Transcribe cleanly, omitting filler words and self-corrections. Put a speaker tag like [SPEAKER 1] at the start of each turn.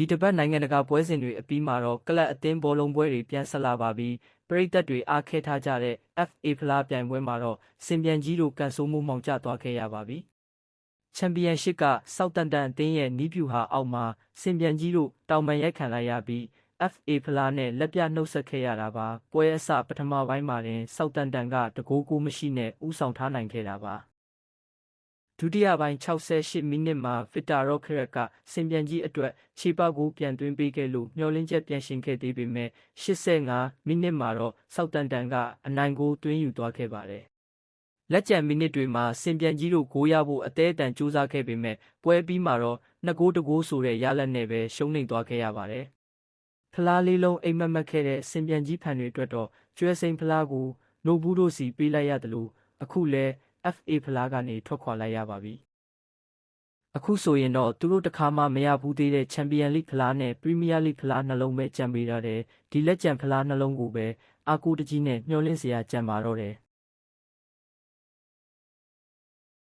[SPEAKER 1] ဒီတစ်ပတ်နိုင်ငံတကာပွဲစဉ်တွေအပြီးမှာတော့ကလပ်အသင်းဘောလုံးပွဲတွေပြန်ဆက်လာပါပြီ။ပရိသတ်တွေအားခဲထားကြတဲ့ FA ဖလားပြိုင်ပွဲမှာတော့စင်ပြန်ကြီးတို့ကန်ဆိုးမှုမှောင်ကျသွားခဲ့ရပါပြီ။ချန်ပီယံရှစ်ကဆောက်တန်တန်အသင်းရဲ့နီးပြူဟာအောက်မှာစင်ပြန်ကြီးတို့တောင်ပန်ရိုက်ခံလိုက်ရပြီး FA ဖလားနဲ့လက်ပြနှုတ်ဆက်ခဲ့ရတာပါ။ပွဲအစပထမပိုင်းမှာတင်ဆောက်တန်တန်ကတကိုးကိုမရှိနဲ့ဦးဆောင်ထားနိုင်ခဲ့တာပါ။ဒုတိယပိုင်း68မိနစ်မှာဖစ်တာရော့ခရက်ကစင်ပြန်ကြီးအတွက်ခြေပကိုပြန်သွင်းပေးခဲ့လို့မျှော်လင့်ချက်ပြန်ရှင်ခဲ့သေးပေမဲ့85မိနစ်မှာတော့ဆောက်တန်တန်ကအနိုင်ဂိုးသွင်းယူသွားခဲ့ပါတယ်။လက်ကျန်မိနစ်တွေမှာစင်ပြန်ကြီးတို့ဂိုးရဖို့အသေးအတန်ကြိုးစားခဲ့ပေမဲ့ပွဲပြီးမှာတော့2ဂိုး1ဂိုးဆိုတဲ့ရလဒ်နဲ့ပဲရှုံးနိမ့်သွားခဲ့ရပါတယ်။ဖလားလေးလုံးအိမ်မက်မက်ခဲ့တဲ့စင်ပြန်ကြီးဖန်တွေအတွက်တော့ကျွဲစိန်ဖလားကိုနိုဘူးတို့စီပေးလိုက်ရတယ်လို့အခုလဲFA ဖလားကနေထွက်ခွာလိုက်ရပါပြီ။အခုဆိုရင်တော့သူတို့တစ်ခါမှမရဘူးသေးတဲ့ချန်ပီယံလိဖလားနဲ့ပရီးမီးယားလိဖလားနှလုံးပဲကြံပေးရတယ်။ဒီလက်ကျန်ဖလားနှလုံးကိုပဲအားကိုးတကြီးနဲ့မျှော်လင့်စရာကြံပါတော့တယ်။